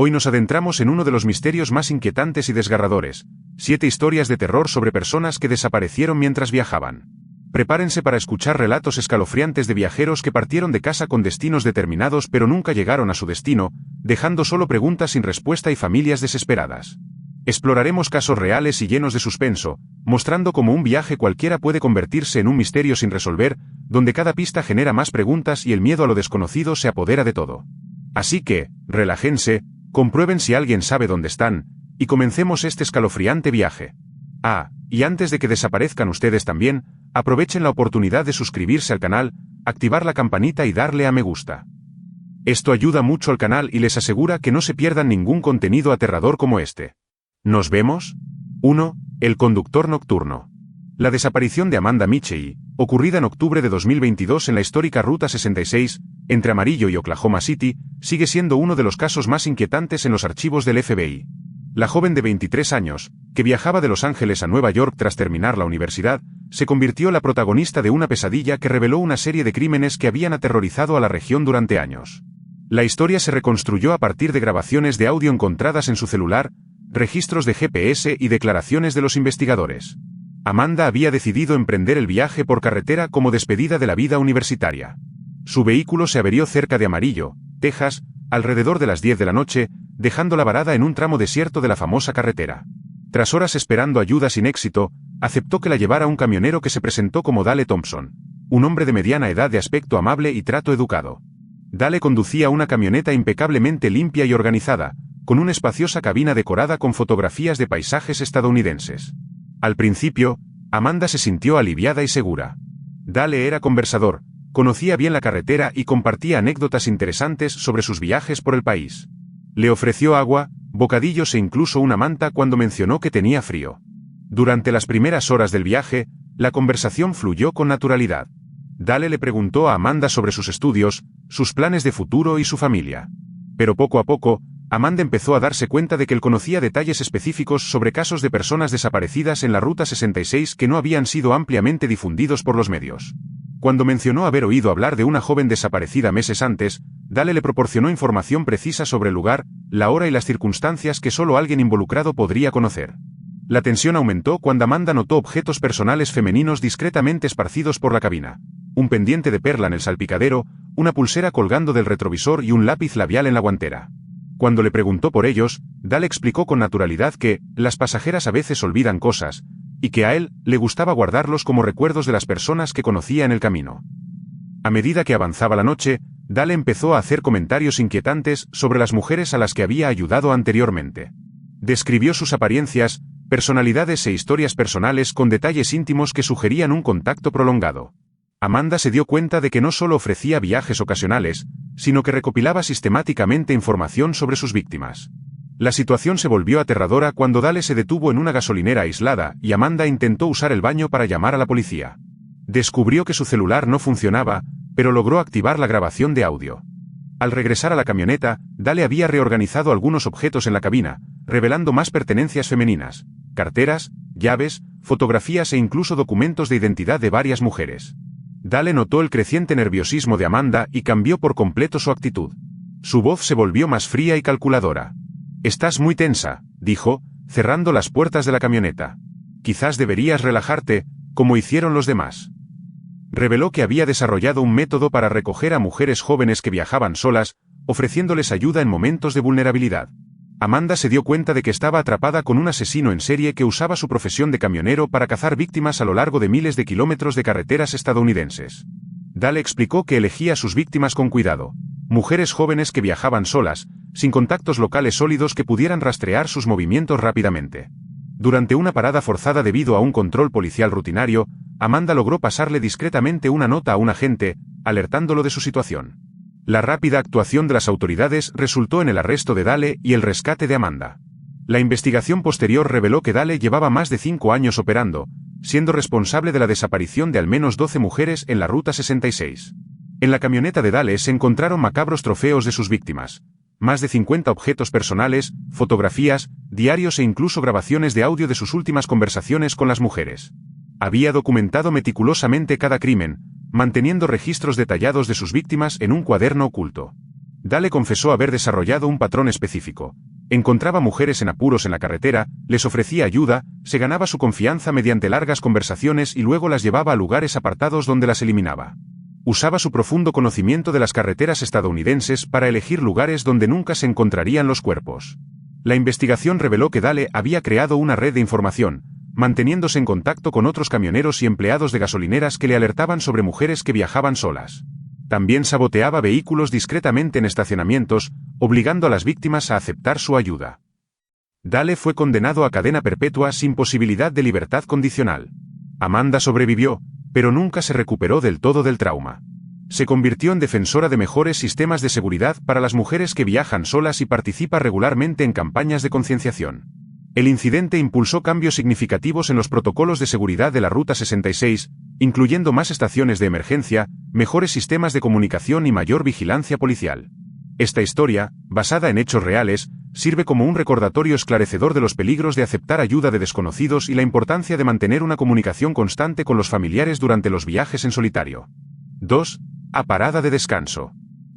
Hoy nos adentramos en uno de los misterios más inquietantes y desgarradores: 7 historias de terror sobre personas que desaparecieron mientras viajaban. Prepárense para escuchar relatos escalofriantes de viajeros que partieron de casa con destinos determinados pero nunca llegaron a su destino, dejando solo preguntas sin respuesta y familias desesperadas. Exploraremos casos reales y llenos de suspenso, mostrando cómo un viaje cualquiera puede convertirse en un misterio sin resolver, donde cada pista genera más preguntas y el miedo a lo desconocido se apodera de todo. Así que, relájense, comprueben si alguien sabe dónde están, y comencemos este escalofriante viaje. Y antes de que desaparezcan ustedes también, aprovechen la oportunidad de suscribirse al canal, activar la campanita y darle a me gusta. Esto ayuda mucho al canal y les asegura que no se pierdan ningún contenido aterrador como este. ¿Nos vemos? 1. El conductor nocturno. La desaparición de Amanda Michey, ocurrida en octubre de 2022 en la histórica Ruta 66, entre Amarillo y Oklahoma City, sigue siendo uno de los casos más inquietantes en los archivos del FBI. La joven de 23 años, que viajaba de Los Ángeles a Nueva York tras terminar la universidad, se convirtió en la protagonista de una pesadilla que reveló una serie de crímenes que habían aterrorizado a la región durante años. La historia se reconstruyó a partir de grabaciones de audio encontradas en su celular, registros de GPS y declaraciones de los investigadores. Amanda había decidido emprender el viaje por carretera como despedida de la vida universitaria. Su vehículo se averió cerca de Amarillo, Texas, alrededor de las 10 de la noche, dejándola varada en un tramo desierto de la famosa carretera. Tras horas esperando ayuda sin éxito, aceptó que la llevara un camionero que se presentó como Dale Thompson, un hombre de mediana edad de aspecto amable y trato educado. Dale conducía una camioneta impecablemente limpia y organizada, con una espaciosa cabina decorada con fotografías de paisajes estadounidenses. Al principio, Amanda se sintió aliviada y segura. Dale era conversador, conocía bien la carretera y compartía anécdotas interesantes sobre sus viajes por el país. Le ofreció agua, bocadillos e incluso una manta cuando mencionó que tenía frío. Durante las primeras horas del viaje, la conversación fluyó con naturalidad. Dale le preguntó a Amanda sobre sus estudios, sus planes de futuro y su familia. Pero poco a poco, Amanda empezó a darse cuenta de que él conocía detalles específicos sobre casos de personas desaparecidas en la Ruta 66 que no habían sido ampliamente difundidos por los medios. Cuando mencionó haber oído hablar de una joven desaparecida meses antes, Dale le proporcionó información precisa sobre el lugar, la hora y las circunstancias que solo alguien involucrado podría conocer. La tensión aumentó cuando Amanda notó objetos personales femeninos discretamente esparcidos por la cabina: un pendiente de perla en el salpicadero, una pulsera colgando del retrovisor y un lápiz labial en la guantera. Cuando le preguntó por ellos, Dale explicó con naturalidad que las pasajeras a veces olvidan cosas, y que a él le gustaba guardarlos como recuerdos de las personas que conocía en el camino. A medida que avanzaba la noche, Dale empezó a hacer comentarios inquietantes sobre las mujeres a las que había ayudado anteriormente. Describió sus apariencias, personalidades e historias personales con detalles íntimos que sugerían un contacto prolongado. Amanda se dio cuenta de que no solo ofrecía viajes ocasionales, sino que recopilaba sistemáticamente información sobre sus víctimas. La situación se volvió aterradora cuando Dale se detuvo en una gasolinera aislada y Amanda intentó usar el baño para llamar a la policía. Descubrió que su celular no funcionaba, pero logró activar la grabación de audio. Al regresar a la camioneta, Dale había reorganizado algunos objetos en la cabina, revelando más pertenencias femeninas: carteras, llaves, fotografías e incluso documentos de identidad de varias mujeres. Dale notó el creciente nerviosismo de Amanda y cambió por completo su actitud. Su voz se volvió más fría y calculadora. «Estás muy tensa», dijo, cerrando las puertas de la camioneta. «Quizás deberías relajarte, como hicieron los demás». Reveló que había desarrollado un método para recoger a mujeres jóvenes que viajaban solas, ofreciéndoles ayuda en momentos de vulnerabilidad. Amanda se dio cuenta de que estaba atrapada con un asesino en serie que usaba su profesión de camionero para cazar víctimas a lo largo de miles de kilómetros de carreteras estadounidenses. Dale explicó que elegía a sus víctimas con cuidado: mujeres jóvenes que viajaban solas, sin contactos locales sólidos que pudieran rastrear sus movimientos rápidamente. Durante una parada forzada debido a un control policial rutinario, Amanda logró pasarle discretamente una nota a un agente, alertándolo de su situación. La rápida actuación de las autoridades resultó en el arresto de Dale y el rescate de Amanda. La investigación posterior reveló que Dale llevaba más de 5 años operando, siendo responsable de la desaparición de al menos 12 mujeres en la Ruta 66. En la camioneta de Dale se encontraron macabros trofeos de sus víctimas: más de 50 objetos personales, fotografías, diarios e incluso grabaciones de audio de sus últimas conversaciones con las mujeres. Había documentado meticulosamente cada crimen, manteniendo registros detallados de sus víctimas en un cuaderno oculto. Dale confesó haber desarrollado un patrón específico. Encontraba mujeres en apuros en la carretera, les ofrecía ayuda, se ganaba su confianza mediante largas conversaciones y luego las llevaba a lugares apartados donde las eliminaba. Usaba su profundo conocimiento de las carreteras estadounidenses para elegir lugares donde nunca se encontrarían los cuerpos. La investigación reveló que Dale había creado una red de información, manteniéndose en contacto con otros camioneros y empleados de gasolineras que le alertaban sobre mujeres que viajaban solas. También saboteaba vehículos discretamente en estacionamientos, obligando a las víctimas a aceptar su ayuda. Dale fue condenado a cadena perpetua sin posibilidad de libertad condicional. Amanda sobrevivió, pero nunca se recuperó del todo del trauma. Se convirtió en defensora de mejores sistemas de seguridad para las mujeres que viajan solas y participa regularmente en campañas de concienciación. El incidente impulsó cambios significativos en los protocolos de seguridad de la Ruta 66, incluyendo más estaciones de emergencia, mejores sistemas de comunicación y mayor vigilancia policial. Esta historia, basada en hechos reales, sirve como un recordatorio esclarecedor de los peligros de aceptar ayuda de desconocidos y la importancia de mantener una comunicación constante con los familiares durante los viajes en solitario. 2. A parada de descanso.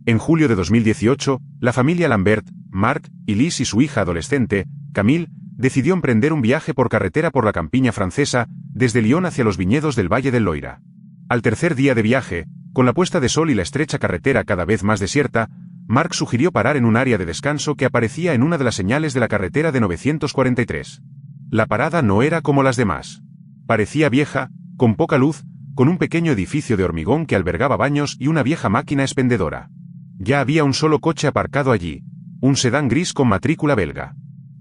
En julio de 2018, la familia Lambert, Mark, Elise y su hija adolescente, Camille, decidió emprender un viaje por carretera por la campiña francesa, desde Lyon hacia los viñedos del Valle del Loira. Al tercer día de viaje, con la puesta de sol y la estrecha carretera cada vez más desierta, Mark sugirió parar en un área de descanso que aparecía en una de las señales de la carretera de 943. La parada no era como las demás. Parecía vieja, con poca luz, con un pequeño edificio de hormigón que albergaba baños y una vieja máquina expendedora. Ya había un solo coche aparcado allí, un sedán gris con matrícula belga.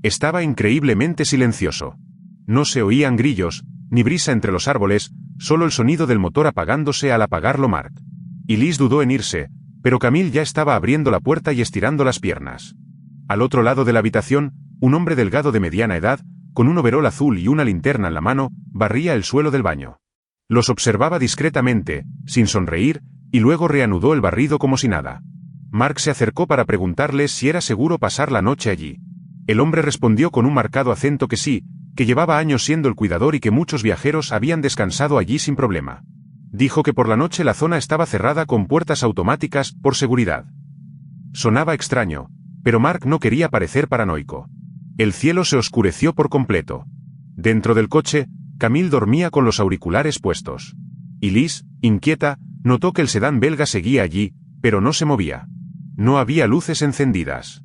Estaba increíblemente silencioso. No se oían grillos, ni brisa entre los árboles, solo el sonido del motor apagándose al apagarlo Mark. Elise dudó en irse, pero Camille ya estaba abriendo la puerta y estirando las piernas. Al otro lado de la habitación, un hombre delgado de mediana edad, con un overol azul y una linterna en la mano, barría el suelo del baño. Los observaba discretamente, sin sonreír, y luego reanudó el barrido como si nada. Mark se acercó para preguntarles si era seguro pasar la noche allí. El hombre respondió con un marcado acento que sí, que llevaba años siendo el cuidador y que muchos viajeros habían descansado allí sin problema. Dijo que por la noche la zona estaba cerrada con puertas automáticas, por seguridad. Sonaba extraño, pero Mark no quería parecer paranoico. El cielo se oscureció por completo. Dentro del coche, Camille dormía con los auriculares puestos. Elise, inquieta, notó que el sedán belga seguía allí, pero no se movía. No había luces encendidas.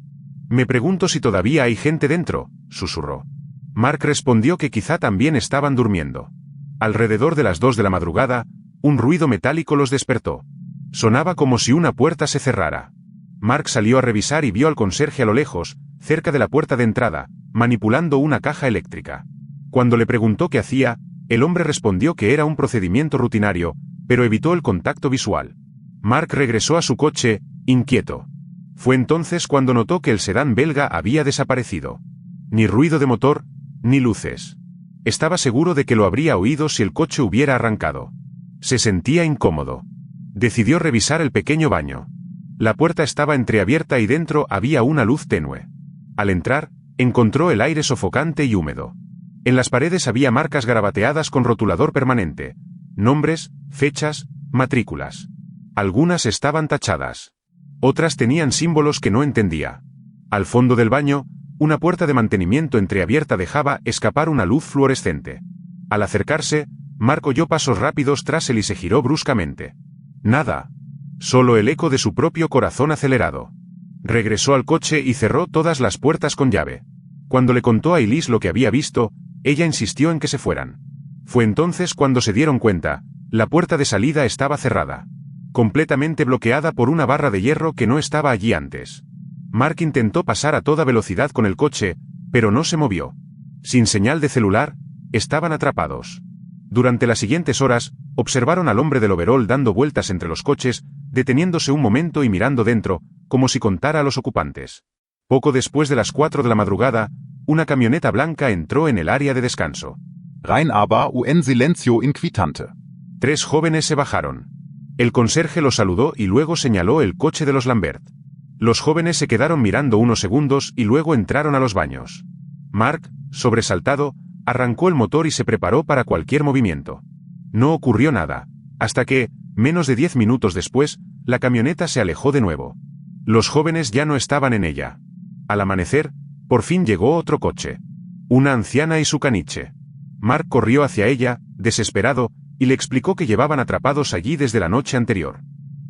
«Me pregunto si todavía hay gente dentro», susurró. Mark respondió que quizá también estaban durmiendo. Alrededor de las 2 de la madrugada, un ruido metálico los despertó. Sonaba como si una puerta se cerrara. Mark salió a revisar y vio al conserje a lo lejos, cerca de la puerta de entrada, manipulando una caja eléctrica. Cuando le preguntó qué hacía, el hombre respondió que era un procedimiento rutinario, pero evitó el contacto visual. Mark regresó a su coche, inquieto. Fue entonces cuando notó que el sedán belga había desaparecido. Ni ruido de motor, ni luces. Estaba seguro de que lo habría oído si el coche hubiera arrancado. Se sentía incómodo. Decidió revisar el pequeño baño. La puerta estaba entreabierta y dentro había una luz tenue. Al entrar, encontró el aire sofocante y húmedo. En las paredes había marcas garabateadas con rotulador permanente. Nombres, fechas, matrículas. Algunas estaban tachadas. Otras tenían símbolos que no entendía. Al fondo del baño, una puerta de mantenimiento entreabierta dejaba escapar una luz fluorescente. Al acercarse, Mark oyó pasos rápidos tras él y se giró bruscamente. Nada. Solo el eco de su propio corazón acelerado. Regresó al coche y cerró todas las puertas con llave. Cuando le contó a Elise lo que había visto, ella insistió en que se fueran. Fue entonces cuando se dieron cuenta, la puerta de salida estaba cerrada. Completamente bloqueada por una barra de hierro que no estaba allí antes. Mark intentó pasar a toda velocidad con el coche, pero no se movió. Sin señal de celular, estaban atrapados. Durante las siguientes horas, observaron al hombre del overol dando vueltas entre los coches, deteniéndose un momento y mirando dentro, como si contara a los ocupantes. Poco después de las 4 de la madrugada, una camioneta blanca entró en el área de descanso. Rein aber un silencio inquietante. 3 jóvenes se bajaron. El conserje los saludó y luego señaló el coche de los Lambert. Los jóvenes se quedaron mirando unos segundos y luego entraron a los baños. Mark, sobresaltado, arrancó el motor y se preparó para cualquier movimiento. No ocurrió nada, hasta que, menos de 10 minutos después, la camioneta se alejó de nuevo. Los jóvenes ya no estaban en ella. Al amanecer, por fin llegó otro coche. Una anciana y su caniche. Mark corrió hacia ella, desesperado, y le explicó que llevaban atrapados allí desde la noche anterior.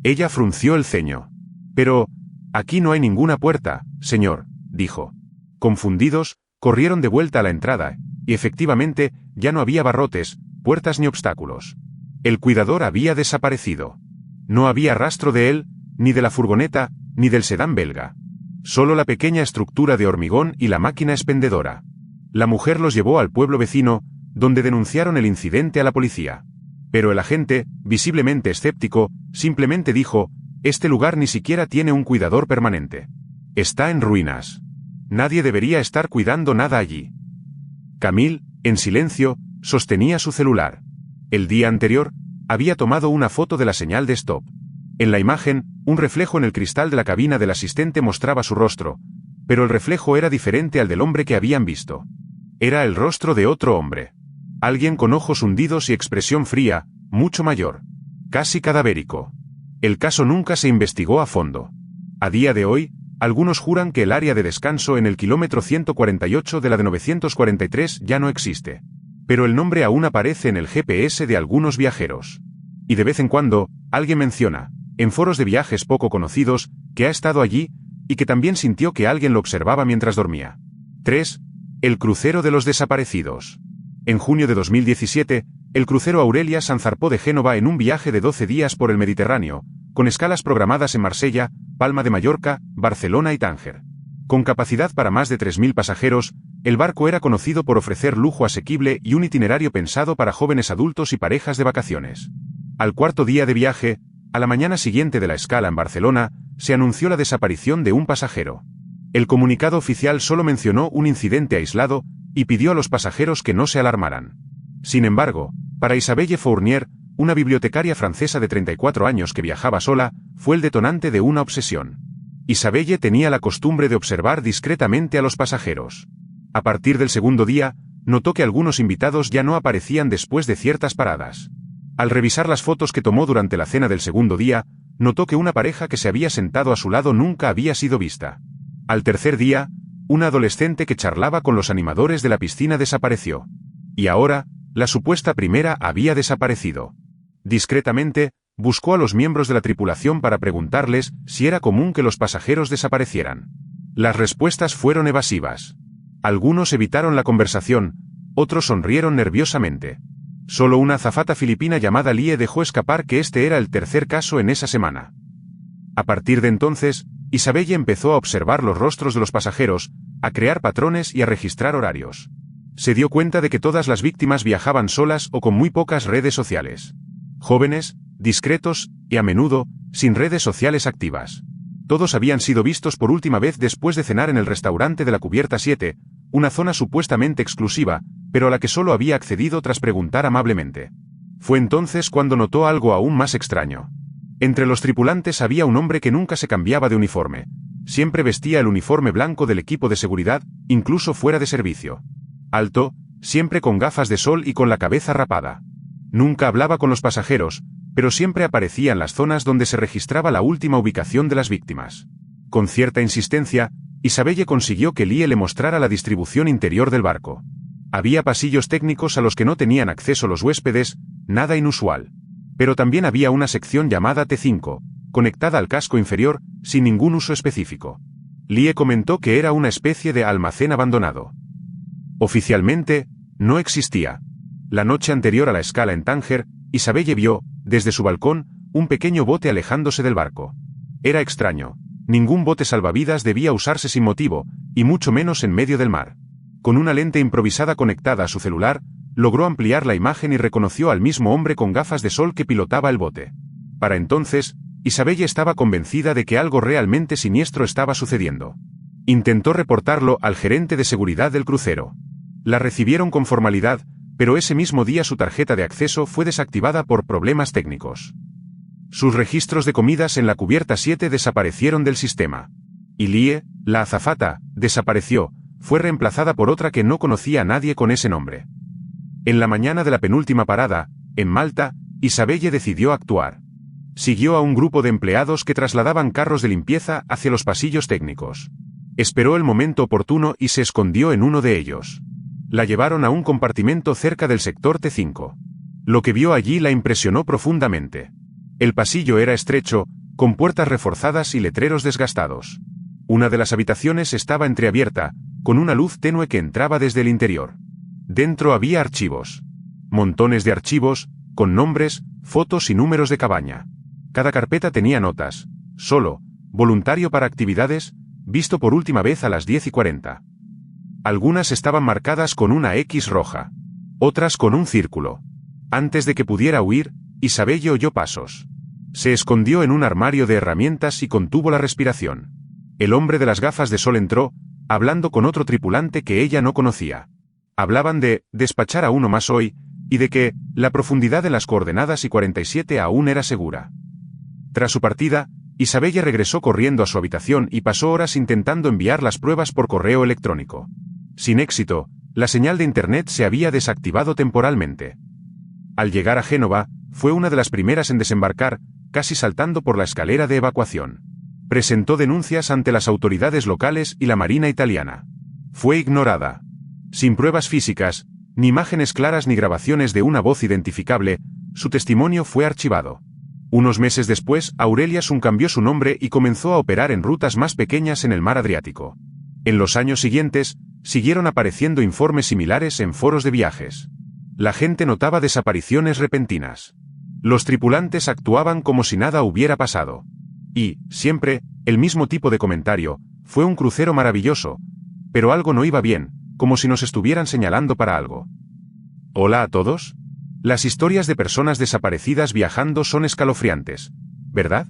Ella frunció el ceño. «Pero, aquí no hay ninguna puerta, señor», dijo. Confundidos, corrieron de vuelta a la entrada, y efectivamente, ya no había barrotes, puertas ni obstáculos. El cuidador había desaparecido. No había rastro de él, ni de la furgoneta, ni del sedán belga. Solo la pequeña estructura de hormigón y la máquina expendedora. La mujer los llevó al pueblo vecino, donde denunciaron el incidente a la policía. Pero el agente, visiblemente escéptico, simplemente dijo: «Este lugar ni siquiera tiene un cuidador permanente. Está en ruinas. Nadie debería estar cuidando nada allí». Camille, en silencio, sostenía su celular. El día anterior, había tomado una foto de la señal de stop. En la imagen, un reflejo en el cristal de la cabina del asistente mostraba su rostro, pero el reflejo era diferente al del hombre que habían visto. Era el rostro de otro hombre. Alguien con ojos hundidos y expresión fría, mucho mayor. Casi cadavérico. El caso nunca se investigó a fondo. A día de hoy, algunos juran que el área de descanso en el kilómetro 148 de la de 943 ya no existe. Pero el nombre aún aparece en el GPS de algunos viajeros. Y de vez en cuando, alguien menciona, en foros de viajes poco conocidos, que ha estado allí, y que también sintió que alguien lo observaba mientras dormía. 3. El crucero de los desaparecidos. En junio de 2017, el crucero Aurelia zarpó de Génova en un viaje de 12 días por el Mediterráneo, con escalas programadas en Marsella, Palma de Mallorca, Barcelona y Tánger. Con capacidad para más de 3.000 pasajeros, el barco era conocido por ofrecer lujo asequible y un itinerario pensado para jóvenes adultos y parejas de vacaciones. Al cuarto día de viaje, a la mañana siguiente de la escala en Barcelona, se anunció la desaparición de un pasajero. El comunicado oficial solo mencionó un incidente aislado y pidió a los pasajeros que no se alarmaran. Sin embargo, para Isabelle Fournier, una bibliotecaria francesa de 34 años que viajaba sola, fue el detonante de una obsesión. Isabelle tenía la costumbre de observar discretamente a los pasajeros. A partir del segundo día, notó que algunos invitados ya no aparecían después de ciertas paradas. Al revisar las fotos que tomó durante la cena del segundo día, notó que una pareja que se había sentado a su lado nunca había sido vista. Al tercer día, una adolescente que charlaba con los animadores de la piscina desapareció. Y ahora, la supuesta primera había desaparecido. Discretamente, buscó a los miembros de la tripulación para preguntarles si era común que los pasajeros desaparecieran. Las respuestas fueron evasivas. Algunos evitaron la conversación, otros sonrieron nerviosamente. Solo una azafata filipina llamada Lie dejó escapar que este era el tercer caso en esa semana. A partir de entonces, Isabelle empezó a observar los rostros de los pasajeros, a crear patrones y a registrar horarios. Se dio cuenta de que todas las víctimas viajaban solas o con muy pocas redes sociales. Jóvenes, discretos, y a menudo, sin redes sociales activas. Todos habían sido vistos por última vez después de cenar en el restaurante de la Cubierta 7, una zona supuestamente exclusiva, pero a la que solo había accedido tras preguntar amablemente. Fue entonces cuando notó algo aún más extraño. Entre los tripulantes había un hombre que nunca se cambiaba de uniforme. Siempre vestía el uniforme blanco del equipo de seguridad, incluso fuera de servicio. Alto, siempre con gafas de sol y con la cabeza rapada. Nunca hablaba con los pasajeros, pero siempre aparecía en las zonas donde se registraba la última ubicación de las víctimas. Con cierta insistencia, Isabelle consiguió que Lie le mostrara la distribución interior del barco. Había pasillos técnicos a los que no tenían acceso los huéspedes, nada inusual. Pero también había una sección llamada T5, conectada al casco inferior, sin ningún uso específico. Lie comentó que era una especie de almacén abandonado. Oficialmente, no existía. La noche anterior a la escala en Tánger, Isabelle vio, desde su balcón, un pequeño bote alejándose del barco. Era extraño. Ningún bote salvavidas debía usarse sin motivo, y mucho menos en medio del mar. Con una lente improvisada conectada a su celular, logró ampliar la imagen y reconoció al mismo hombre con gafas de sol que pilotaba el bote. Para entonces, Isabelle estaba convencida de que algo realmente siniestro estaba sucediendo. Intentó reportarlo al gerente de seguridad del crucero. La recibieron con formalidad, pero ese mismo día su tarjeta de acceso fue desactivada por problemas técnicos. Sus registros de comidas en la Cubierta 7 desaparecieron del sistema. Y Lie, la azafata, desapareció, fue reemplazada por otra que no conocía a nadie con ese nombre. En la mañana de la penúltima parada, en Malta, Isabelle decidió actuar. Siguió a un grupo de empleados que trasladaban carros de limpieza hacia los pasillos técnicos. Esperó el momento oportuno y se escondió en uno de ellos. La llevaron a un compartimento cerca del sector T5. Lo que vio allí la impresionó profundamente. El pasillo era estrecho, con puertas reforzadas y letreros desgastados. Una de las habitaciones estaba entreabierta, con una luz tenue que entraba desde el interior. Dentro había archivos. Montones de archivos, con nombres, fotos y números de cabaña. Cada carpeta tenía notas. Solo, voluntario para actividades, visto por última vez a las 10:40. Algunas estaban marcadas con una X roja. Otras con un círculo. Antes de que pudiera huir, Isabelle oyó pasos. Se escondió en un armario de herramientas y contuvo la respiración. El hombre de las gafas de sol entró, hablando con otro tripulante que ella no conocía. Hablaban de despachar a uno más hoy, y de que la profundidad de las coordenadas y 47 aún era segura. Tras su partida, Isabelle regresó corriendo a su habitación y pasó horas intentando enviar las pruebas por correo electrónico. Sin éxito, la señal de Internet se había desactivado temporalmente. Al llegar a Génova, fue una de las primeras en desembarcar, casi saltando por la escalera de evacuación. Presentó denuncias ante las autoridades locales y la Marina italiana. Fue ignorada. Sin pruebas físicas, ni imágenes claras ni grabaciones de una voz identificable, su testimonio fue archivado. Unos meses después, Aurelia Sun cambió su nombre y comenzó a operar en rutas más pequeñas en el mar Adriático. En los años siguientes, siguieron apareciendo informes similares en foros de viajes. La gente notaba desapariciones repentinas. Los tripulantes actuaban como si nada hubiera pasado. Y, siempre, el mismo tipo de comentario: fue un crucero maravilloso, pero algo no iba bien, como si nos estuvieran señalando para algo. Hola a todos. Las historias de personas desaparecidas viajando son escalofriantes, ¿verdad?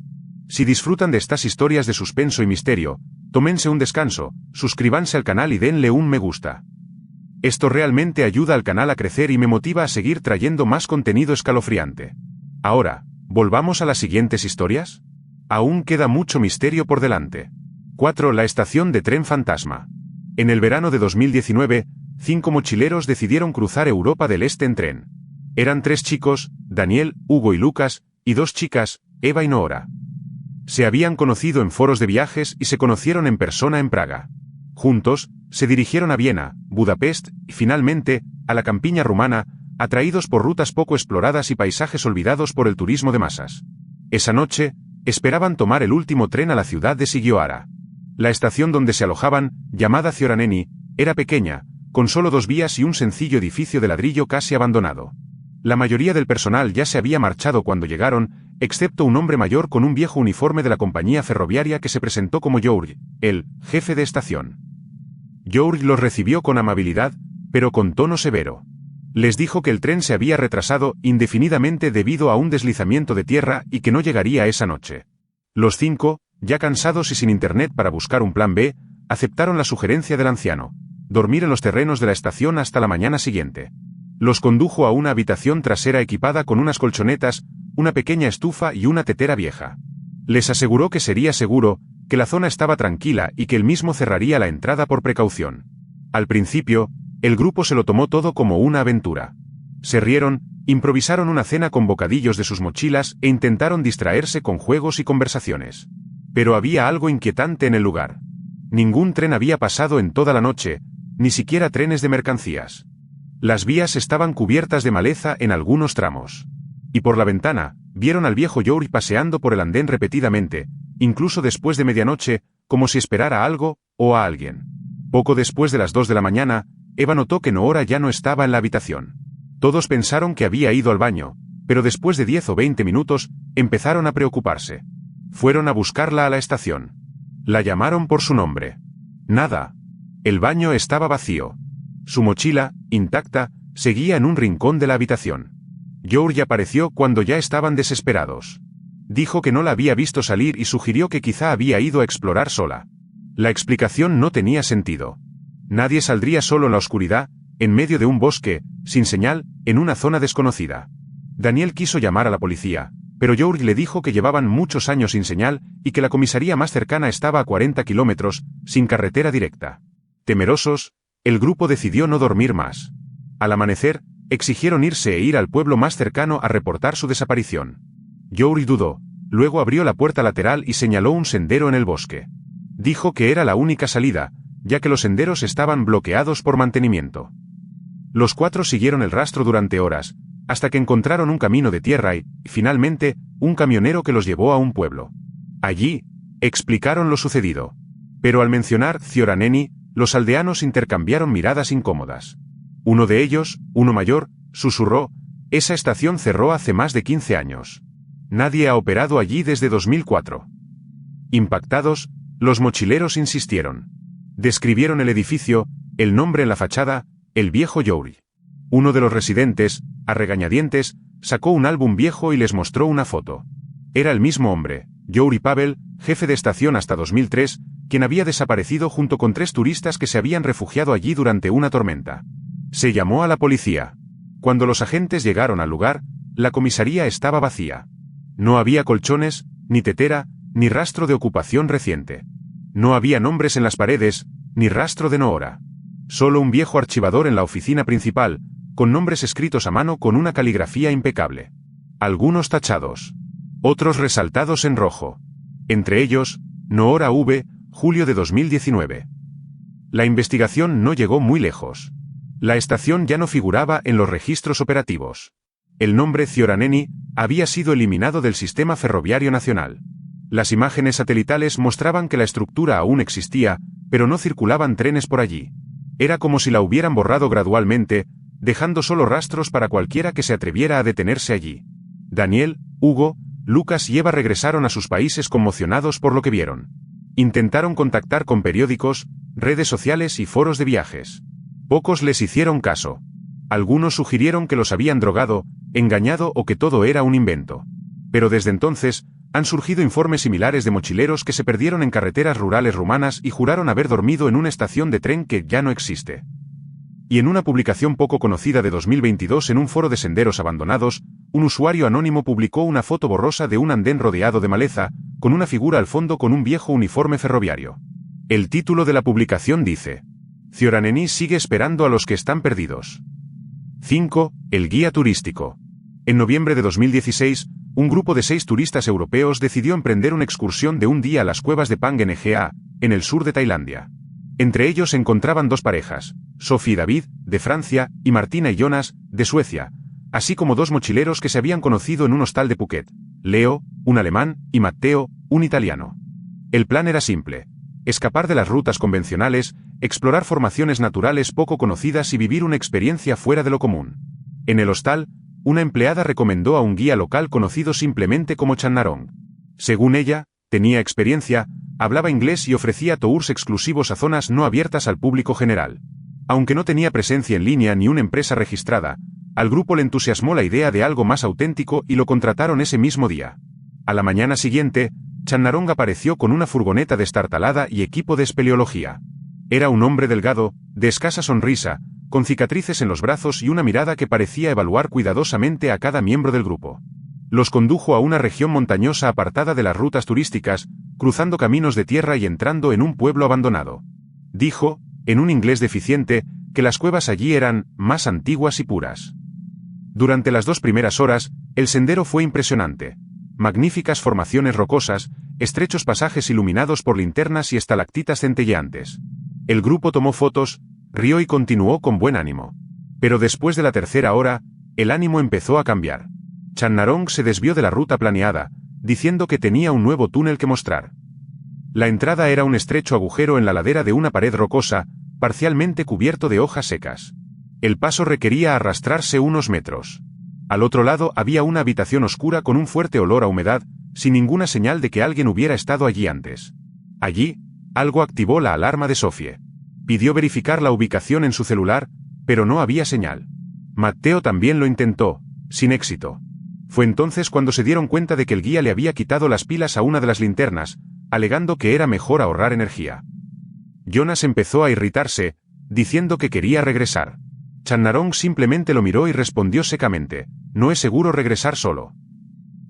Si disfrutan de estas historias de suspenso y misterio, tómense un descanso, suscríbanse al canal y denle un me gusta. Esto realmente ayuda al canal a crecer y me motiva a seguir trayendo más contenido escalofriante. Ahora, ¿volvamos a las siguientes historias? Aún queda mucho misterio por delante. 4. La estación de tren fantasma. En el verano de 2019, 5 mochileros decidieron cruzar Europa del Este en tren. Eran 3 chicos, Daniel, Hugo y Lucas, y 2 chicas, Eva y Noora. Se habían conocido en foros de viajes y se conocieron en persona en Praga. Juntos, se dirigieron a Viena, Budapest y finalmente, a la campiña rumana, atraídos por rutas poco exploradas y paisajes olvidados por el turismo de masas. Esa noche, esperaban tomar el último tren a la ciudad de Sighiora. La estación donde se alojaban, llamada Zioraneni, era pequeña, con solo 2 vías y un sencillo edificio de ladrillo casi abandonado. La mayoría del personal ya se había marchado cuando llegaron, excepto un hombre mayor con un viejo uniforme de la compañía ferroviaria que se presentó como Georg, el jefe de estación. Georg los recibió con amabilidad, pero con tono severo. Les dijo que el tren se había retrasado indefinidamente debido a un deslizamiento de tierra y que no llegaría esa noche. Los 5, ya cansados y sin internet para buscar un plan B, aceptaron la sugerencia del anciano: dormir en los terrenos de la estación hasta la mañana siguiente. Los condujo a una habitación trasera equipada con unas colchonetas, una pequeña estufa y una tetera vieja. Les aseguró que sería seguro, que la zona estaba tranquila y que él mismo cerraría la entrada por precaución. Al principio, el grupo se lo tomó todo como una aventura. Se rieron, improvisaron una cena con bocadillos de sus mochilas e intentaron distraerse con juegos y conversaciones. Pero había algo inquietante en el lugar. Ningún tren había pasado en toda la noche, ni siquiera trenes de mercancías. Las vías estaban cubiertas de maleza en algunos tramos. Y por la ventana, vieron al viejo Georg paseando por el andén repetidamente, incluso después de medianoche, como si esperara algo, o a alguien. Poco después de las 2 de la mañana, Eva notó que Noora ya no estaba en la habitación. Todos pensaron que había ido al baño, pero después de 10 o 20 minutos, empezaron a preocuparse. Fueron a buscarla a la estación. La llamaron por su nombre. Nada. El baño estaba vacío. Su mochila, intacta, seguía en un rincón de la habitación. Georg apareció cuando ya estaban desesperados. Dijo que no la había visto salir y sugirió que quizá había ido a explorar sola. La explicación no tenía sentido. Nadie saldría solo en la oscuridad, en medio de un bosque, sin señal, en una zona desconocida. Daniel quiso llamar a la policía, pero Georg le dijo que llevaban muchos años sin señal y que la comisaría más cercana estaba a 40 kilómetros, sin carretera directa. Temerosos, el grupo decidió no dormir más. Al amanecer, exigieron irse e ir al pueblo más cercano a reportar su desaparición. Georg dudó, Luego abrió la puerta lateral y señaló un sendero en el bosque. Dijo que era la única salida, ya que los senderos estaban bloqueados por mantenimiento. Los 4 siguieron el rastro durante horas, hasta que encontraron un camino de tierra y, finalmente, un camionero que los llevó a un pueblo. Allí, explicaron lo sucedido. Pero al mencionar Zioraneni, los aldeanos intercambiaron miradas incómodas. Uno de ellos, uno mayor, susurró: «Esa estación cerró hace más de 15 años. Nadie ha operado allí desde 2004». Impactados, los mochileros insistieron. Describieron el edificio, el nombre en la fachada, el viejo Youri. Uno de los residentes, a regañadientes, sacó un álbum viejo y les mostró una foto. Era el mismo hombre, Youri Pavel, jefe de estación hasta 2003, quien había desaparecido junto con 3 turistas que se habían refugiado allí durante una tormenta. Se llamó a la policía. Cuando los agentes llegaron al lugar, la comisaría estaba vacía. No había colchones, ni tetera, ni rastro de ocupación reciente. No había nombres en las paredes, ni rastro de Noora. Solo un viejo archivador en la oficina principal, con nombres escritos a mano con una caligrafía impecable. Algunos tachados. Otros resaltados en rojo. Entre ellos, Noora V, julio de 2019. La investigación no llegó muy lejos. La estación ya no figuraba en los registros operativos. El nombre Zioraneni había sido eliminado del sistema ferroviario nacional. Las imágenes satelitales mostraban que la estructura aún existía, pero no circulaban trenes por allí. Era como si la hubieran borrado gradualmente, dejando solo rastros para cualquiera que se atreviera a detenerse allí. Daniel, Hugo, Lucas y Eva regresaron a sus países conmocionados por lo que vieron. Intentaron contactar con periódicos, redes sociales y foros de viajes. Pocos les hicieron caso. Algunos sugirieron que los habían drogado, engañado o que todo era un invento. Pero desde entonces, han surgido informes similares de mochileros que se perdieron en carreteras rurales rumanas y juraron haber dormido en una estación de tren que ya no existe. Y en una publicación poco conocida de 2022 en un foro de senderos abandonados, un usuario anónimo publicó una foto borrosa de un andén rodeado de maleza, con una figura al fondo con un viejo uniforme ferroviario. El título de la publicación dice: Zioraneni sigue esperando a los que están perdidos. 5. El guía turístico. En noviembre de 2016, un grupo de 6 turistas europeos decidió emprender una excursión de un día a las cuevas de Pang Nga, en el sur de Tailandia. Entre ellos se encontraban 2 parejas, Sophie y David, de Francia, y Martina y Jonas, de Suecia, así como 2 mochileros que se habían conocido en un hostal de Phuket, Leo, un alemán, y Matteo, un italiano. El plan era simple: escapar de las rutas convencionales, explorar formaciones naturales poco conocidas y vivir una experiencia fuera de lo común. En el hostal, una empleada recomendó a un guía local conocido simplemente como Channarong. Según ella, tenía experiencia, hablaba inglés y ofrecía tours exclusivos a zonas no abiertas al público general. Aunque no tenía presencia en línea ni una empresa registrada, al grupo le entusiasmó la idea de algo más auténtico y lo contrataron ese mismo día. A la mañana siguiente, Channarong apareció con una furgoneta destartalada y equipo de espeleología. Era un hombre delgado, de escasa sonrisa, con cicatrices en los brazos y una mirada que parecía evaluar cuidadosamente a cada miembro del grupo. Los condujo a una región montañosa apartada de las rutas turísticas, cruzando caminos de tierra y entrando en un pueblo abandonado. Dijo, en un inglés deficiente, que las cuevas allí eran más antiguas y puras. Durante las 2 primeras horas, el sendero fue impresionante. Magníficas formaciones rocosas, estrechos pasajes iluminados por linternas y estalactitas centelleantes. El grupo tomó fotos, rió y continuó con buen ánimo. Pero después de la tercera hora, el ánimo empezó a cambiar. Channarong se desvió de la ruta planeada, diciendo que tenía un nuevo túnel que mostrar. La entrada era un estrecho agujero en la ladera de una pared rocosa, parcialmente cubierto de hojas secas. El paso requería arrastrarse unos metros. Al otro lado había una habitación oscura con un fuerte olor a humedad, sin ninguna señal de que alguien hubiera estado allí antes. Allí, algo activó la alarma de Sophie. Pidió verificar la ubicación en su celular, pero no había señal. Matteo también lo intentó, sin éxito. Fue entonces cuando se dieron cuenta de que el guía le había quitado las pilas a una de las linternas, alegando que era mejor ahorrar energía. Jonas empezó a irritarse, diciendo que quería regresar. Channarong simplemente lo miró y respondió secamente: no es seguro regresar solo.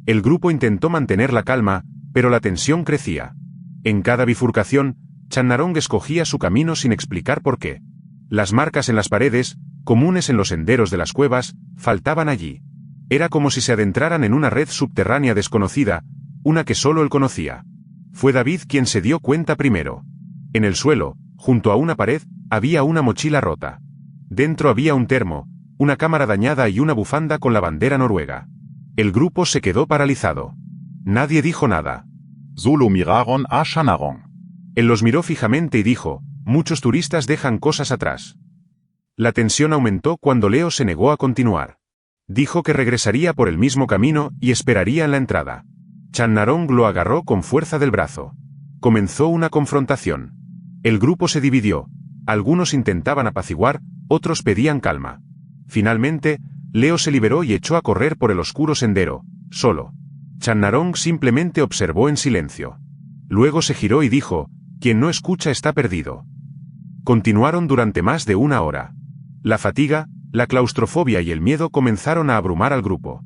El grupo intentó mantener la calma, pero la tensión crecía. En cada bifurcación, Channarong escogía su camino sin explicar por qué. Las marcas en las paredes, comunes en los senderos de las cuevas, faltaban allí. Era como si se adentraran en una red subterránea desconocida, una que solo él conocía. Fue David quien se dio cuenta primero. En el suelo, junto a una pared, había una mochila rota. Dentro había un termo, una cámara dañada y una bufanda con la bandera noruega. El grupo se quedó paralizado. Nadie dijo nada. Solo miraron a Shannarong. Él los miró fijamente y dijo: muchos turistas dejan cosas atrás. La tensión aumentó cuando Leo se negó a continuar. Dijo que regresaría por el mismo camino y esperaría en la entrada. Shannarong lo agarró con fuerza del brazo. Comenzó una confrontación. El grupo se dividió. Algunos intentaban apaciguar, otros pedían calma. Finalmente, Leo se liberó y echó a correr por el oscuro sendero, solo. Shannarong simplemente observó en silencio. Luego se giró y dijo: quien no escucha está perdido. Continuaron durante más de una hora. La fatiga, la claustrofobia y el miedo comenzaron a abrumar al grupo.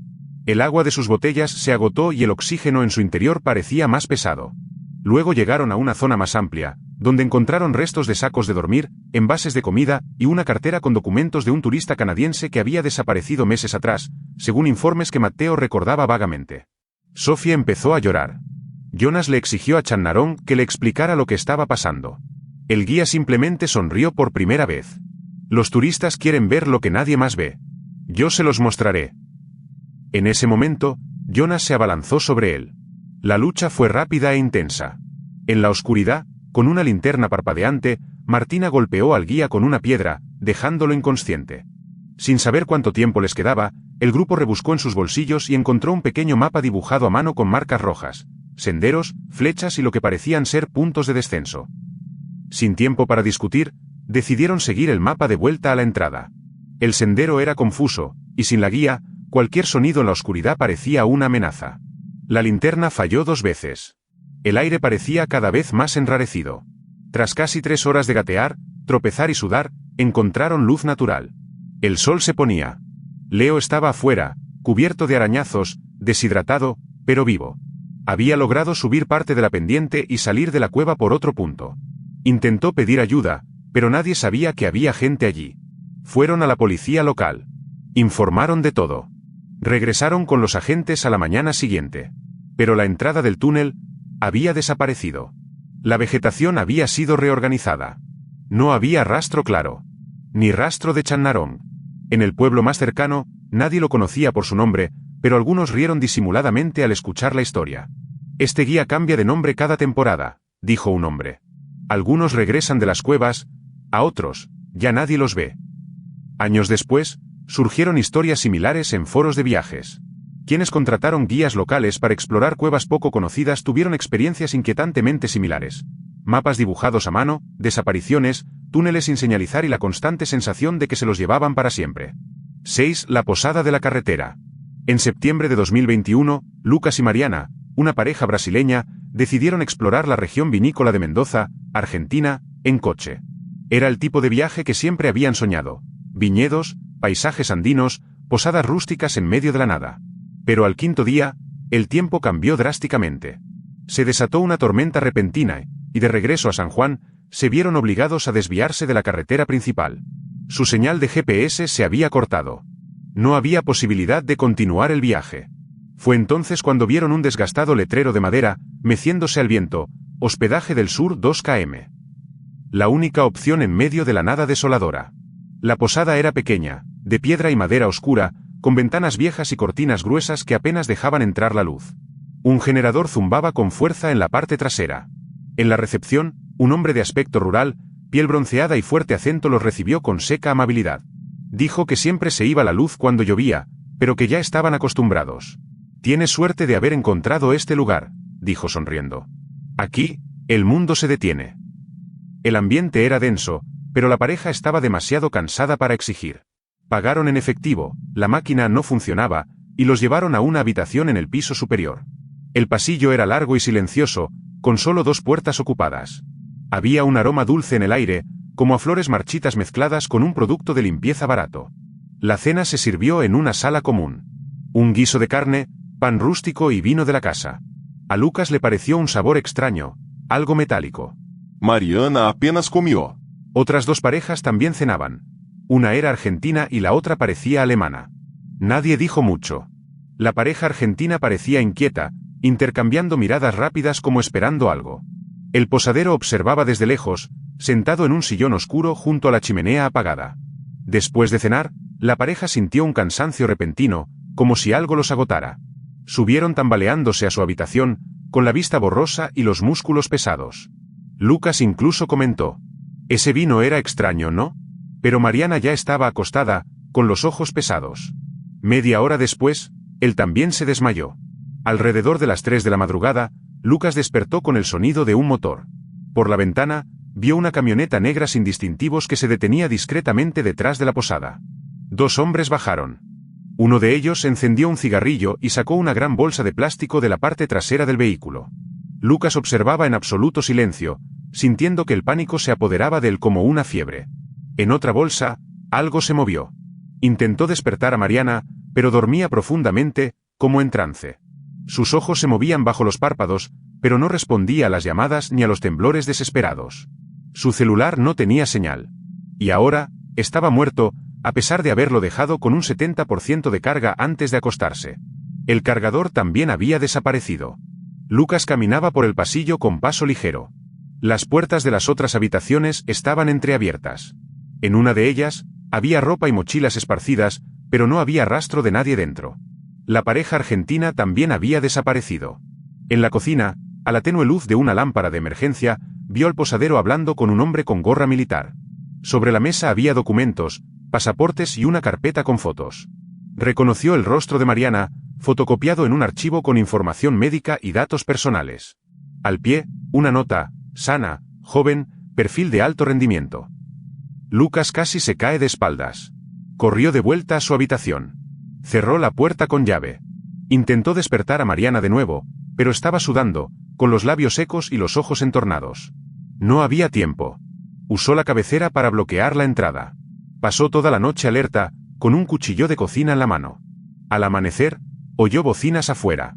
El agua de sus botellas se agotó y el oxígeno en su interior parecía más pesado. Luego llegaron a una zona más amplia, donde encontraron restos de sacos de dormir, envases de comida y una cartera con documentos de un turista canadiense que había desaparecido meses atrás, según informes que Matteo recordaba vagamente. Sofía empezó a llorar. Jonas le exigió a Shannarong que le explicara lo que estaba pasando. El guía simplemente sonrió por primera vez. Los turistas quieren ver lo que nadie más ve. Yo se los mostraré. En ese momento, Jonas se abalanzó sobre él. La lucha fue rápida e intensa. En la oscuridad, con una linterna parpadeante, Martina golpeó al guía con una piedra, dejándolo inconsciente. Sin saber cuánto tiempo les quedaba, el grupo rebuscó en sus bolsillos y encontró un pequeño mapa dibujado a mano con marcas rojas, senderos, flechas y lo que parecían ser puntos de descenso. Sin tiempo para discutir, decidieron seguir el mapa de vuelta a la entrada. El sendero era confuso, y sin la guía, cualquier sonido en la oscuridad parecía una amenaza. La linterna falló 2 veces. El aire parecía cada vez más enrarecido. Tras casi 3 horas de gatear, tropezar y sudar, encontraron luz natural. El sol se ponía. Leo estaba afuera, cubierto de arañazos, deshidratado, pero vivo. Había logrado subir parte de la pendiente y salir de la cueva por otro punto. Intentó pedir ayuda, pero nadie sabía que había gente allí. Fueron a la policía local. Informaron de todo. Regresaron con los agentes a la mañana siguiente. Pero la entrada del túnel había desaparecido. La vegetación había sido reorganizada. No había rastro claro. Ni rastro de Shannarong. En el pueblo más cercano, nadie lo conocía por su nombre, pero algunos rieron disimuladamente al escuchar la historia. Este guía cambia de nombre cada temporada, dijo un hombre. Algunos regresan de las cuevas, a otros, ya nadie los ve. Años después, surgieron historias similares en foros de viajes. Quienes contrataron guías locales para explorar cuevas poco conocidas tuvieron experiencias inquietantemente similares. Mapas dibujados a mano, desapariciones, túneles sin señalizar y la constante sensación de que se los llevaban para siempre. 6. La posada de la carretera. En septiembre de 2021, Lucas y Mariana, una pareja brasileña, decidieron explorar la región vinícola de Mendoza, Argentina, en coche. Era el tipo de viaje que siempre habían soñado. Viñedos, paisajes andinos, posadas rústicas en medio de la nada. Pero al 5.º día, el tiempo cambió drásticamente. Se desató una tormenta repentina y de regreso a San Juan, se vieron obligados a desviarse de la carretera principal. Su señal de GPS se había cortado. No había posibilidad de continuar el viaje. Fue entonces cuando vieron un desgastado letrero de madera, meciéndose al viento: hospedaje del sur 2 km. La única opción en medio de la nada desoladora. La posada era pequeña, de piedra y madera oscura, con ventanas viejas y cortinas gruesas que apenas dejaban entrar la luz. Un generador zumbaba con fuerza en la parte trasera. En la recepción, un hombre de aspecto rural, piel bronceada y fuerte acento los recibió con seca amabilidad. Dijo que siempre se iba la luz cuando llovía, pero que ya estaban acostumbrados. «Tienes suerte de haber encontrado este lugar», dijo sonriendo. «Aquí, el mundo se detiene». El ambiente era denso, pero la pareja estaba demasiado cansada para exigir. Pagaron en efectivo, la máquina no funcionaba, y los llevaron a una habitación en el piso superior. El pasillo era largo y silencioso, con solo 2 puertas ocupadas. Había un aroma dulce en el aire, como a flores marchitas mezcladas con un producto de limpieza barato. La cena se sirvió en una sala común. Un guiso de carne, pan rústico y vino de la casa. A Lucas le pareció un sabor extraño, algo metálico. Mariana apenas comió. Otras 2 parejas también cenaban. Una era argentina y la otra parecía alemana. Nadie dijo mucho. La pareja argentina parecía inquieta, intercambiando miradas rápidas como esperando algo. El posadero observaba desde lejos, sentado en un sillón oscuro junto a la chimenea apagada. Después de cenar, la pareja sintió un cansancio repentino, como si algo los agotara. Subieron tambaleándose a su habitación, con la vista borrosa y los músculos pesados. Lucas incluso comentó: «Ese vino era extraño, ¿no?». Pero Mariana ya estaba acostada, con los ojos pesados. Media hora después, él también se desmayó. Alrededor de las 3 de la madrugada, Lucas despertó con el sonido de un motor. Por la ventana, vio una camioneta negra sin distintivos que se detenía discretamente detrás de la posada. 2 hombres bajaron. Uno de ellos encendió un cigarrillo y sacó una gran bolsa de plástico de la parte trasera del vehículo. Lucas observaba en absoluto silencio, sintiendo que el pánico se apoderaba de él como una fiebre. En otra bolsa, algo se movió. Intentó despertar a Mariana, pero dormía profundamente, como en trance. Sus ojos se movían bajo los párpados, pero no respondía a las llamadas ni a los temblores desesperados. Su celular no tenía señal. Y ahora, estaba muerto, a pesar de haberlo dejado con un 70% de carga antes de acostarse. El cargador también había desaparecido. Lucas caminaba por el pasillo con paso ligero. Las puertas de las otras habitaciones estaban entreabiertas. En una de ellas, había ropa y mochilas esparcidas, pero no había rastro de nadie dentro. La pareja argentina también había desaparecido. En la cocina, a la tenue luz de una lámpara de emergencia, vio al posadero hablando con un hombre con gorra militar. Sobre la mesa había documentos, pasaportes y una carpeta con fotos. Reconoció el rostro de Mariana, fotocopiado en un archivo con información médica y datos personales. Al pie, una nota: sana, joven, perfil de alto rendimiento. Lucas casi se cae de espaldas. Corrió de vuelta a su habitación. Cerró la puerta con llave. Intentó despertar a Mariana de nuevo, pero estaba sudando, con los labios secos y los ojos entornados. No había tiempo. Usó la cabecera para bloquear la entrada. Pasó toda la noche alerta, con un cuchillo de cocina en la mano. Al amanecer, oyó bocinas afuera.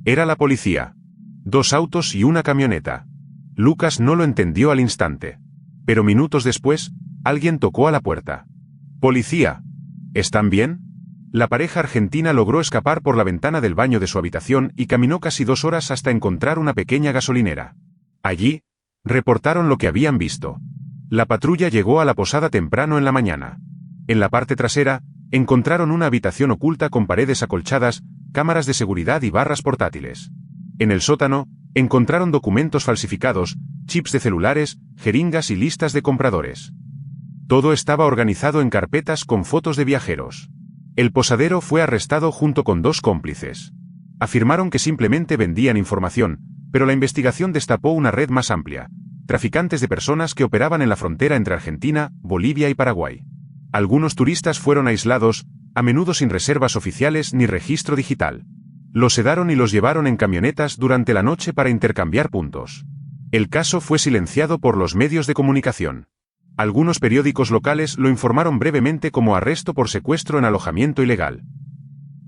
Era la policía. 2 autos y una camioneta. Lucas no lo entendió al instante. Pero minutos después, alguien tocó a la puerta. «Policía. ¿Están bien?». La pareja argentina logró escapar por la ventana del baño de su habitación y caminó casi 2 horas hasta encontrar una pequeña gasolinera. Allí, reportaron lo que habían visto. La patrulla llegó a la posada temprano en la mañana. En la parte trasera, encontraron una habitación oculta con paredes acolchadas, cámaras de seguridad y barras portátiles. En el sótano, encontraron documentos falsificados, chips de celulares, jeringas y listas de compradores. Todo estaba organizado en carpetas con fotos de viajeros. El posadero fue arrestado junto con 2 cómplices. Afirmaron que simplemente vendían información, pero la investigación destapó una red más amplia: traficantes de personas que operaban en la frontera entre Argentina, Bolivia y Paraguay. Algunos turistas fueron aislados, a menudo sin reservas oficiales ni registro digital. Los sedaron y los llevaron en camionetas durante la noche para intercambiar puntos. El caso fue silenciado por los medios de comunicación. Algunos periódicos locales lo informaron brevemente como arresto por secuestro en alojamiento ilegal.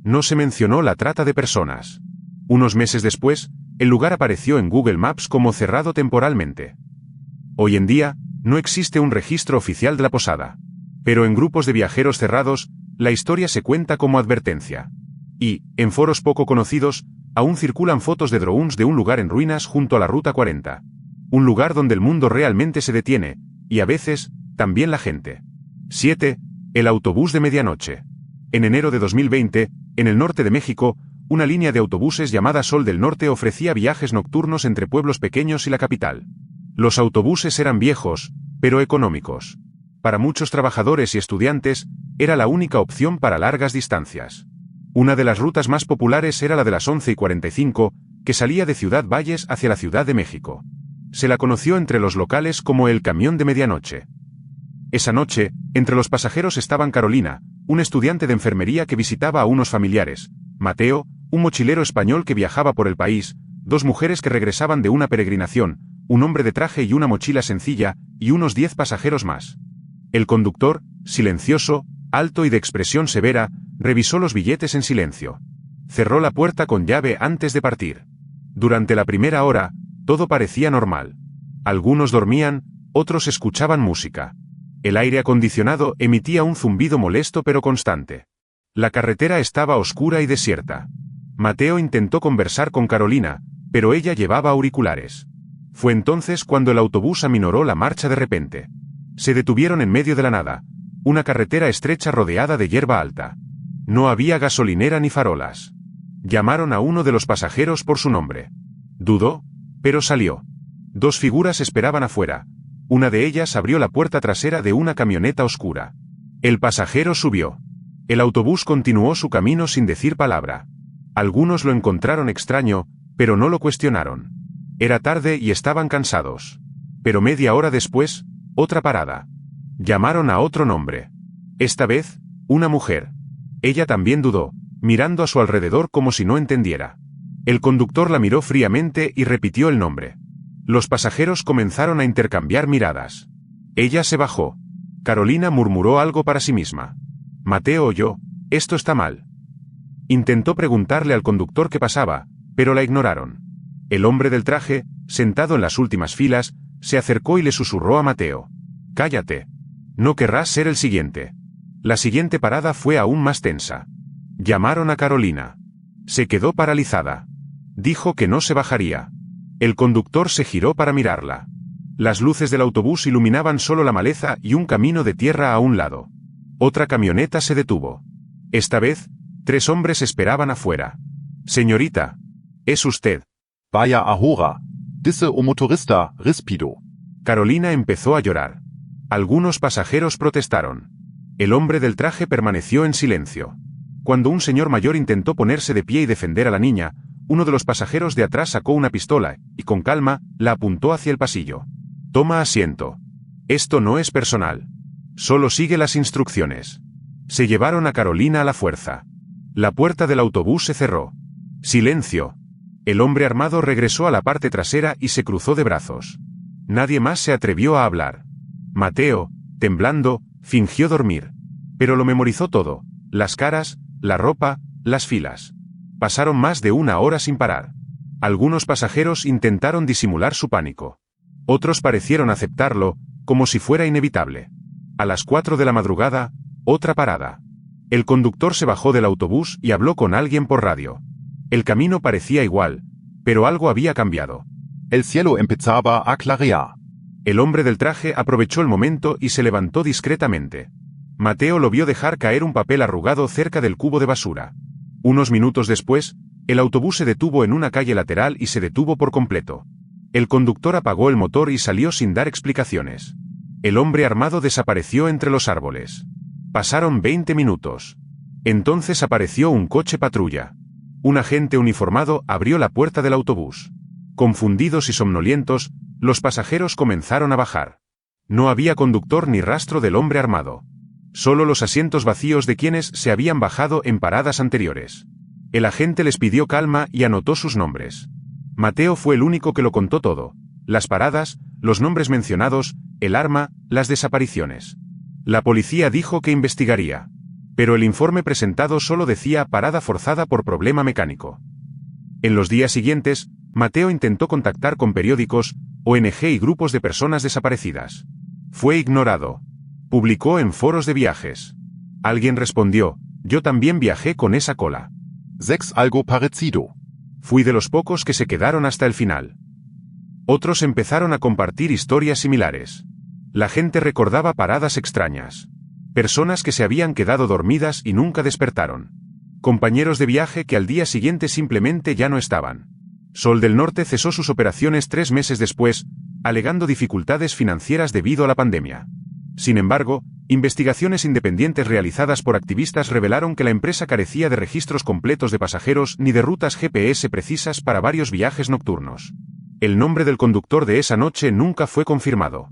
No se mencionó la trata de personas. Unos meses después, el lugar apareció en Google Maps como cerrado temporalmente. Hoy en día, no existe un registro oficial de la posada. Pero en grupos de viajeros cerrados, la historia se cuenta como advertencia. Y, en foros poco conocidos, aún circulan fotos de drones de un lugar en ruinas junto a la Ruta 40. Un lugar donde el mundo realmente se detiene, y a veces, también la gente. 7. El autobús de medianoche. En enero de 2020, en el norte de México, una línea de autobuses llamada Sol del Norte ofrecía viajes nocturnos entre pueblos pequeños y la capital. Los autobuses eran viejos, pero económicos. Para muchos trabajadores y estudiantes, era la única opción para largas distancias. Una de las rutas más populares era la de las 11:45, que salía de Ciudad Valles hacia la Ciudad de México. Se la conoció entre los locales como el camión de medianoche. Esa noche, entre los pasajeros estaban Carolina, un estudiante de enfermería que visitaba a unos familiares, Mateo, un mochilero español que viajaba por el país, 2 mujeres que regresaban de una peregrinación, un hombre de traje y una mochila sencilla, y unos 10 pasajeros más. El conductor, silencioso, alto y de expresión severa, revisó los billetes en silencio. Cerró la puerta con llave antes de partir. Durante la primera hora, todo parecía normal. Algunos dormían, otros escuchaban música. El aire acondicionado emitía un zumbido molesto pero constante. La carretera estaba oscura y desierta. Mateo intentó conversar con Carolina, pero ella llevaba auriculares. Fue entonces cuando el autobús aminoró la marcha de repente. Se detuvieron en medio de la nada, una carretera estrecha rodeada de hierba alta. No había gasolinera ni farolas. Llamaron a uno de los pasajeros por su nombre. Dudó, pero salió. Dos figuras esperaban afuera. Una de ellas abrió la puerta trasera de una camioneta oscura. El pasajero subió. El autobús continuó su camino sin decir palabra. Algunos lo encontraron extraño, pero no lo cuestionaron. Era tarde y estaban cansados. Pero media hora después, otra parada. Llamaron a otro nombre. Esta vez, una mujer. Ella también dudó, mirando a su alrededor como si no entendiera. El conductor la miró fríamente y repitió el nombre. Los pasajeros comenzaron a intercambiar miradas. Ella se bajó. Carolina murmuró algo para sí misma. Mateo oyó, esto está mal. Intentó preguntarle al conductor qué pasaba, pero la ignoraron. El hombre del traje, sentado en las últimas filas, se acercó y le susurró a Mateo. Cállate. No querrás ser el siguiente. La siguiente parada fue aún más tensa. Llamaron a Carolina. Se quedó paralizada. Dijo que no se bajaría. El conductor se giró para mirarla. Las luces del autobús iluminaban solo la maleza y un camino de tierra a un lado. Otra camioneta se detuvo. Esta vez, 3 hombres esperaban afuera. Señorita. ¿Es usted? Vaya ahora. Dice o motorista, respido. Carolina empezó a llorar. Algunos pasajeros protestaron. El hombre del traje permaneció en silencio. Cuando un señor mayor intentó ponerse de pie y defender a la niña, uno de los pasajeros de atrás sacó una pistola, y con calma, la apuntó hacia el pasillo. Toma asiento. Esto no es personal. Solo sigue las instrucciones. Se llevaron a Carolina a la fuerza. La puerta del autobús se cerró. Silencio. El hombre armado regresó a la parte trasera y se cruzó de brazos. Nadie más se atrevió a hablar. Mateo, temblando, fingió dormir. Pero lo memorizó todo: las caras, la ropa, las filas. Pasaron más de 1 hora sin parar. Algunos pasajeros intentaron disimular su pánico. Otros parecieron aceptarlo, como si fuera inevitable. A las 4 de la madrugada, otra parada. El conductor se bajó del autobús y habló con alguien por radio. El camino parecía igual, pero algo había cambiado. El cielo empezaba a clarear. El hombre del traje aprovechó el momento y se levantó discretamente. Mateo lo vio dejar caer un papel arrugado cerca del cubo de basura. Unos minutos después, el autobús se detuvo en una calle lateral y se detuvo por completo. El conductor apagó el motor y salió sin dar explicaciones. El hombre armado desapareció entre los árboles. Pasaron 20 minutos. Entonces apareció un coche patrulla. Un agente uniformado abrió la puerta del autobús. Confundidos y somnolientos, los pasajeros comenzaron a bajar. No había conductor ni rastro del hombre armado. Solo los asientos vacíos de quienes se habían bajado en paradas anteriores. El agente les pidió calma y anotó sus nombres. Mateo fue el único que lo contó todo: las paradas, los nombres mencionados, el arma, las desapariciones. La policía dijo que investigaría. Pero el informe presentado solo decía parada forzada por problema mecánico. En los días siguientes, Mateo intentó contactar con periódicos, ONG y grupos de personas desaparecidas. Fue ignorado. Publicó en foros de viajes. Alguien respondió: yo también viajé con esa cola. Sex algo parecido. Fui de los pocos que se quedaron hasta el final. Otros empezaron a compartir historias similares. La gente recordaba paradas extrañas. Personas que se habían quedado dormidas y nunca despertaron. Compañeros de viaje que al día siguiente simplemente ya no estaban. Sol del Norte cesó sus operaciones 3 meses después, alegando dificultades financieras debido a la pandemia. Sin embargo, investigaciones independientes realizadas por activistas revelaron que la empresa carecía de registros completos de pasajeros ni de rutas GPS precisas para varios viajes nocturnos. El nombre del conductor de esa noche nunca fue confirmado.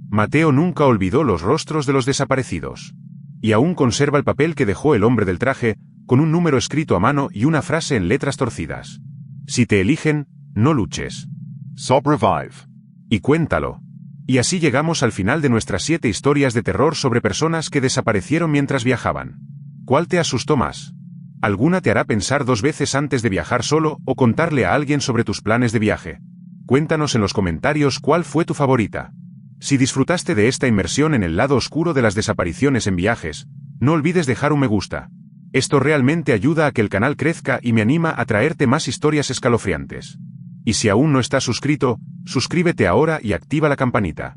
Mateo nunca olvidó los rostros de los desaparecidos. Y aún conserva el papel que dejó el hombre del traje, con un número escrito a mano y una frase en letras torcidas. Si te eligen, no luches. Sobrevive. Y cuéntalo. Y así llegamos al final de nuestras 7 historias de terror sobre personas que desaparecieron mientras viajaban. ¿Cuál te asustó más? ¿Alguna te hará pensar 2 veces antes de viajar solo o contarle a alguien sobre tus planes de viaje? Cuéntanos en los comentarios cuál fue tu favorita. Si disfrutaste de esta inmersión en el lado oscuro de las desapariciones en viajes, no olvides dejar un me gusta. Esto realmente ayuda a que el canal crezca y me anima a traerte más historias escalofriantes. Y si aún no estás suscrito, suscríbete ahora y activa la campanita.